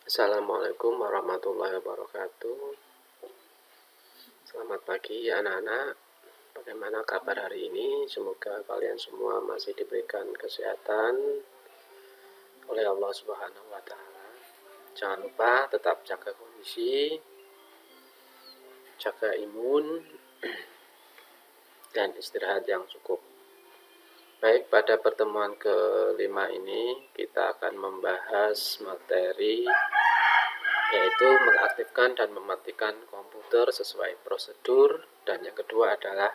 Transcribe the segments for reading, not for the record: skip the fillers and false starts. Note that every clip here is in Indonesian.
Assalamualaikum warahmatullahi wabarakatuh. Selamat pagi anak-anak. Bagaimana kabar hari ini? Semoga kalian semua masih diberikan kesehatan oleh Allah Subhanahu wa taala. Jangan lupa tetap jaga kondisi, jaga imun dan istirahat yang cukup. Baik, pada pertemuan kelima ini kita akan membahas materi yaitu mengaktifkan dan mematikan komputer sesuai prosedur, dan yang kedua adalah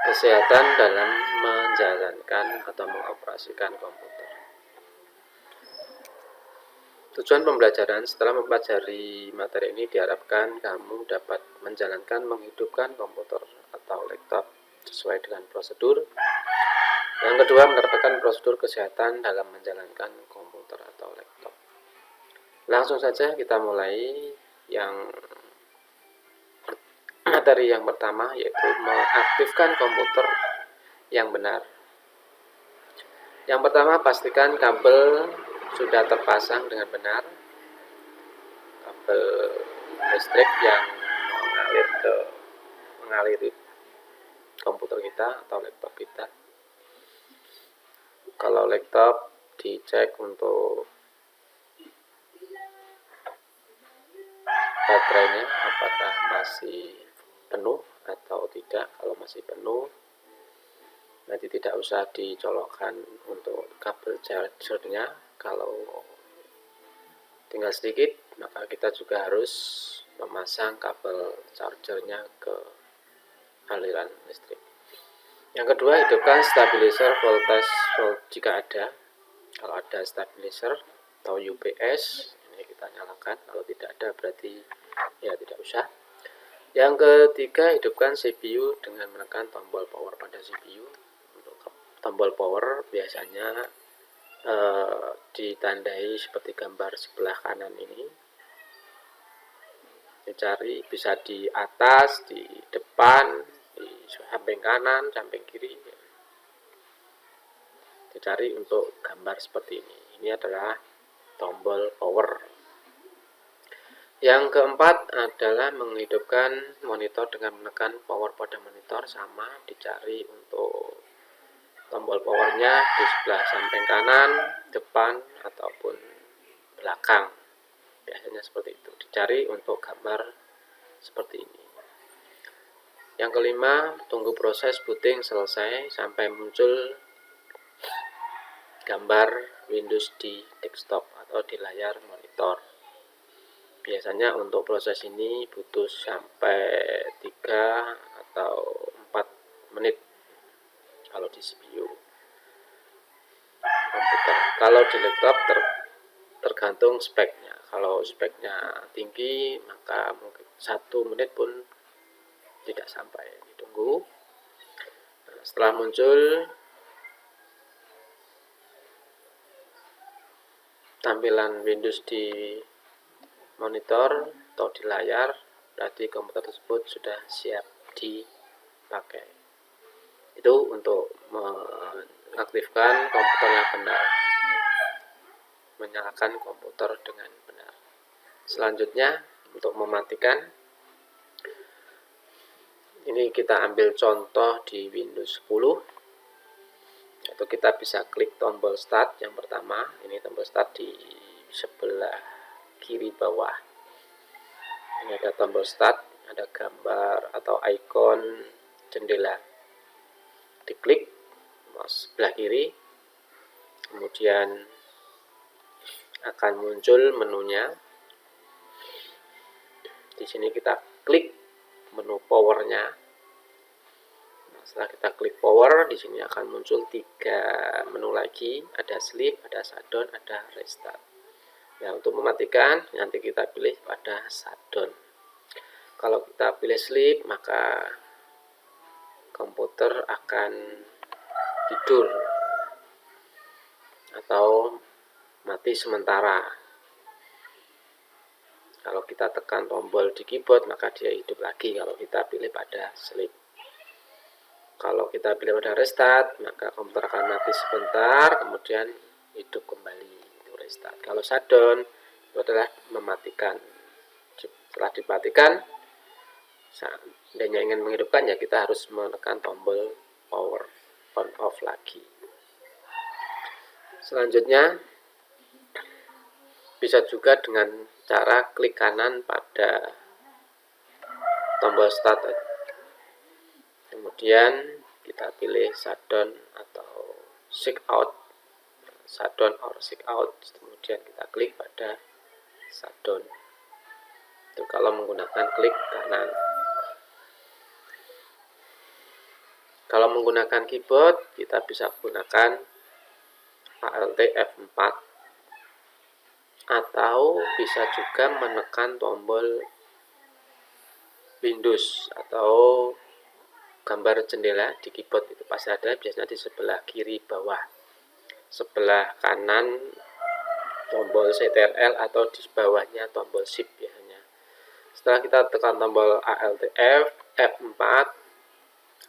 kesehatan dalam menjalankan atau mengoperasikan komputer. Tujuan pembelajaran: setelah mempelajari materi ini diharapkan kamu dapat menjalankan menghidupkan komputer atau laptop sesuai dengan prosedur. Yang kedua, menerapkan prosedur kesehatan dalam menjalankan komputer atau laptop. Langsung saja kita mulai materi yang pertama, yaitu mengaktifkan komputer yang benar. Yang pertama, pastikan kabel sudah terpasang dengan benar. Kabel listrik yang mengaliri komputer kita atau laptop kita. Kalau laptop, dicek untuk baterainya apakah masih penuh atau tidak. Kalau masih penuh, nanti tidak usah dicolokkan untuk kabel chargernya. Kalau tinggal sedikit, maka kita juga harus memasang kabel chargernya ke aliran listrik. Yang kedua, hidupkan stabilizer voltage jika ada. Kalau ada stabilizer atau UPS, ini kita nyalakan. Kalau tidak ada, berarti ya tidak usah. Yang ketiga, hidupkan CPU dengan menekan tombol power pada CPU. Untuk tombol power biasanya ditandai seperti gambar sebelah kanan ini. Dicari bisa di atas, di depan, di samping kanan, samping kiri. Dicari untuk gambar seperti ini. Ini adalah tombol power. Yang keempat adalah menghidupkan monitor dengan menekan power pada monitor. Sama, dicari untuk tombol powernya di sebelah samping kanan, depan, ataupun belakang. Biasanya seperti itu. Dicari untuk gambar seperti ini. Yang kelima, tunggu proses booting selesai sampai muncul gambar Windows di desktop atau di layar monitor. Biasanya untuk proses ini butuh sampai 3 atau 4 menit kalau di CPU komputer. Kalau di laptop tergantung speknya. Kalau speknya tinggi, maka mungkin 1 menit pun tidak sampai. Ditunggu. Setelah muncul tampilan Windows di monitor atau di layar, berarti komputer tersebut sudah siap dipakai. Itu untuk mengaktifkan komputer yang benar, menyalakan komputer dengan benar. Selanjutnya, untuk mematikan, ini kita ambil contoh di Windows 10. Atau kita bisa klik tombol start yang pertama. Ini tombol start di sebelah kiri bawah. Ini ada tombol start, ada gambar atau ikon jendela. Diklik sebelah kiri, kemudian akan muncul menunya. Di sini kita klik menu powernya. Setelah kita klik power, di sini akan muncul 3 menu lagi, ada sleep, ada shutdown, ada restart. Nah, untuk mematikan nanti kita pilih pada shutdown. Kalau kita pilih sleep, maka komputer akan tidur atau mati sementara. Kalau kita tekan tombol di keyboard, maka dia hidup lagi kalau kita pilih pada sleep. Kalau kita pilih pada restart, maka komputer akan mati sebentar, kemudian hidup kembali. Itu restart. Kalau shutdown, itu adalah mematikan. Setelah dimatikan, seandainya ingin menghidupkan, ya kita harus menekan tombol power on off lagi. Selanjutnya bisa juga dengan cara klik kanan pada tombol start. Kemudian kita pilih shutdown atau shut out, shutdown or shut out. Kemudian kita klik pada shutdown. Itu kalau menggunakan klik kanan. Kalau menggunakan keyboard, kita bisa gunakan Alt F4 atau bisa juga menekan tombol Windows atau gambar jendela di keyboard itu pasti ada, biasanya di sebelah kiri bawah, sebelah kanan tombol Ctrl atau di bawahnya tombol Shift biasanya. Setelah kita tekan tombol Alt F4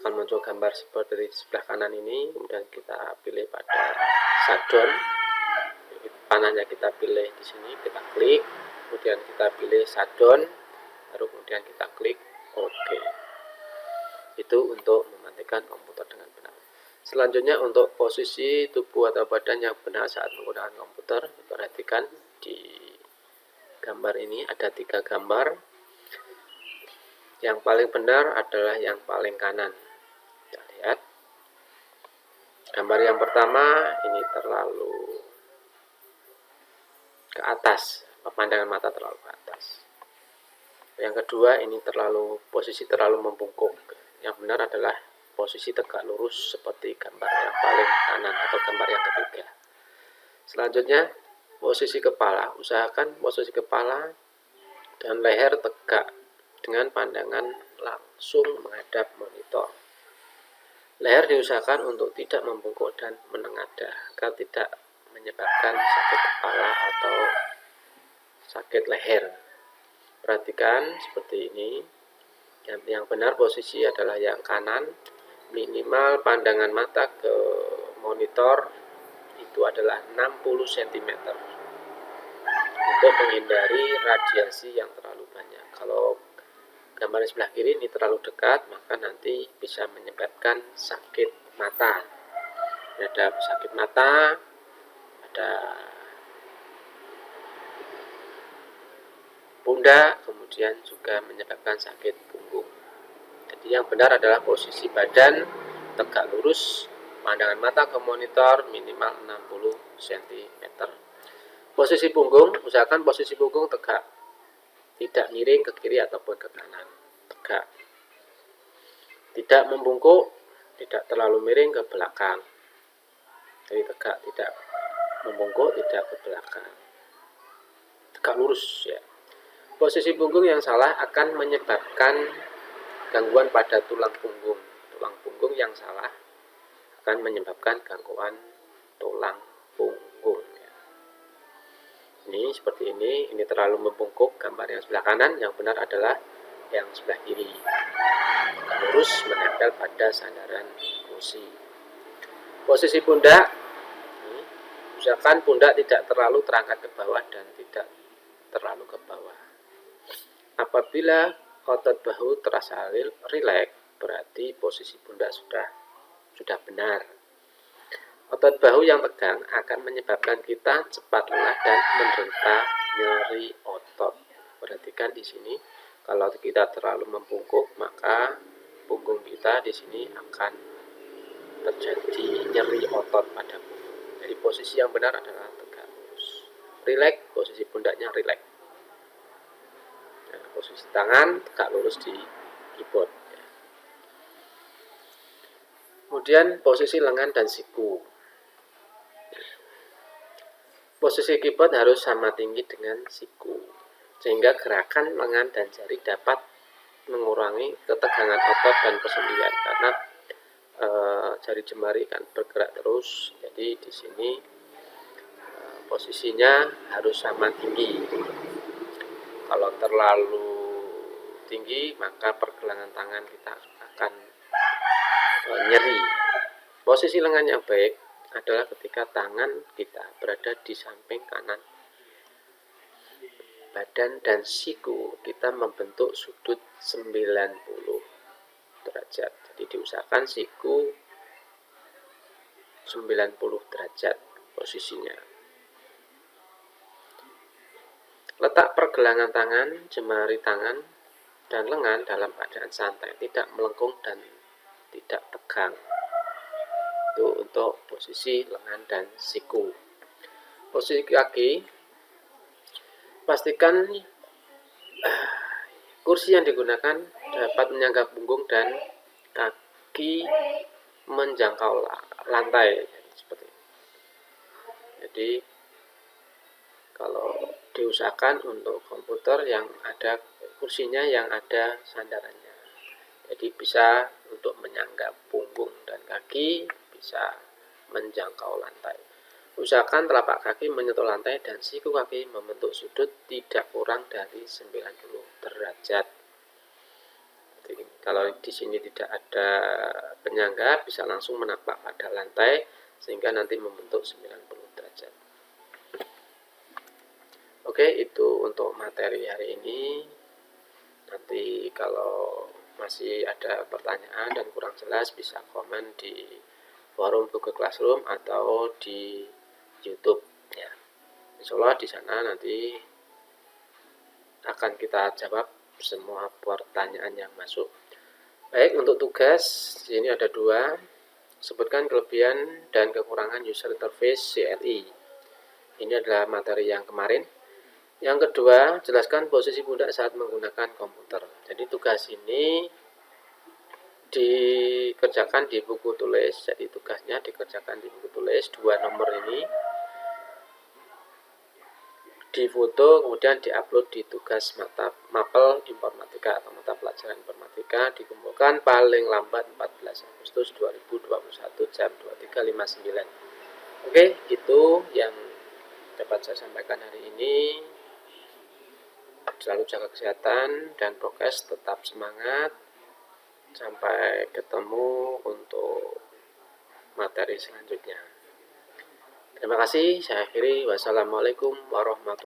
akan muncul gambar seperti di sebelah kanan ini. Kemudian kita pilih pada shutdown, panahnya kita pilih di sini, kita klik, kemudian kita pilih shutdown, baru kemudian kita klik OK. Itu untuk mematikan komputer dengan benar. Selanjutnya untuk posisi tubuh atau badan yang benar saat menggunakan komputer, perhatikan di gambar ini ada 3 gambar. Yang paling benar adalah yang paling kanan. Kita lihat gambar yang pertama ini terlalu ke atas, pemandangan mata terlalu ke atas. Yang kedua ini posisi terlalu membungkuk. Yang benar adalah posisi tegak lurus seperti gambar yang paling kanan atau gambar yang ketiga. Selanjutnya posisi kepala, usahakan posisi kepala dan leher tegak dengan pandangan langsung menghadap monitor. Leher diusahakan untuk tidak membungkuk dan menengadah agar tidak menyebabkan sakit kepala atau sakit leher. Perhatikan seperti ini. Yang benar posisi adalah yang kanan, minimal pandangan mata ke monitor itu adalah 60 cm untuk menghindari radiasi yang terlalu banyak. Kalau gambar sebelah kiri ini terlalu dekat, maka nanti bisa menyebabkan sakit mata. Ada sakit mata, ada pundak, kemudian juga menyebabkan sakit punggung. Jadi yang benar adalah posisi badan tegak lurus, pandangan mata ke monitor minimal 60 cm. Posisi punggung, usahakan posisi punggung tegak, tidak miring ke kiri ataupun ke kanan, tegak. Tidak membungkuk, tidak terlalu miring ke belakang. Jadi tegak, tidak membungkuk, tidak ke belakang. Tegak lurus ya. Posisi punggung yang salah akan menyebabkan gangguan pada tulang punggung. Tulang punggung yang salah akan menyebabkan gangguan tulang punggung. Ini seperti ini terlalu membungkuk, gambar yang sebelah kanan, yang benar adalah yang sebelah kiri. Lurus menempel pada sandaran kursi. Posisi pundak, usahakan pundak tidak terlalu terangkat ke bawah dan tidak terlalu ke bawah. Apabila otot bahu terasa rileks, berarti posisi pundak sudah benar. Otot bahu yang tegang akan menyebabkan kita cepat lelah dan menderita nyeri otot. Perhatikan di sini, kalau kita terlalu membungkuk, maka punggung kita di sini akan terjadi nyeri otot pada punggung. Jadi posisi yang benar adalah tegak lurus. Rileks, posisi pundaknya rileks. Posisi tangan tegak lurus di keyboard. Kemudian posisi lengan dan siku. Posisi keyboard harus sama tinggi dengan siku, sehingga gerakan lengan dan jari dapat mengurangi ketegangan otot dan persendian, karena jari jemari kan bergerak terus. Jadi di sini posisinya harus sama tinggi. Kalau terlalu tinggi, maka pergelangan tangan kita akan nyeri. Posisi lengan yang baik adalah ketika tangan kita berada di samping kanan badan dan siku kita membentuk sudut 90 derajat. Jadi diusahakan siku 90 derajat posisinya. Letak pergelangan tangan, jemari tangan, dan lengan dalam keadaan santai, tidak melengkung dan tidak tegang. Itu untuk posisi lengan dan siku. Posisi kaki, pastikan kursi yang digunakan dapat menyangga punggung dan kaki menjangkau lantai. Seperti ini. Jadi kalau diusahakan untuk komputer yang ada kursinya yang ada sandarannya, jadi bisa untuk menyangga punggung dan kaki, bisa menjangkau lantai. Usahakan telapak kaki menyentuh lantai dan siku kaki membentuk sudut tidak kurang dari 90 derajat. Jadi, kalau di sini tidak ada penyangga, bisa langsung menapak pada lantai sehingga nanti membentuk 90 derajat. Oke, itu untuk materi hari ini. Nanti kalau masih ada pertanyaan dan kurang jelas bisa komen di forum Google Classroom atau di YouTube ya. Insya Allah di sana nanti akan kita jawab semua pertanyaan yang masuk. Baik, untuk tugas ini ada 2. Sebutkan kelebihan dan kekurangan user interface CLI. Ini adalah materi yang kemarin. Yang kedua, jelaskan posisi pundak saat menggunakan komputer. Jadi tugas ini dikerjakan di buku tulis. Jadi tugasnya dikerjakan di buku tulis. 2 nomor ini difoto kemudian diupload di tugas mapel informatika atau mata pelajaran informatika, dikumpulkan paling lambat 14 Agustus 2021 jam 23.59. Oke, itu yang dapat saya sampaikan hari ini. Selalu jaga kesehatan dan prokes, tetap semangat. Sampai ketemu untuk materi selanjutnya. Terima kasih, saya akhiri. Wassalamualaikum warahmatullahi wabarakatuh.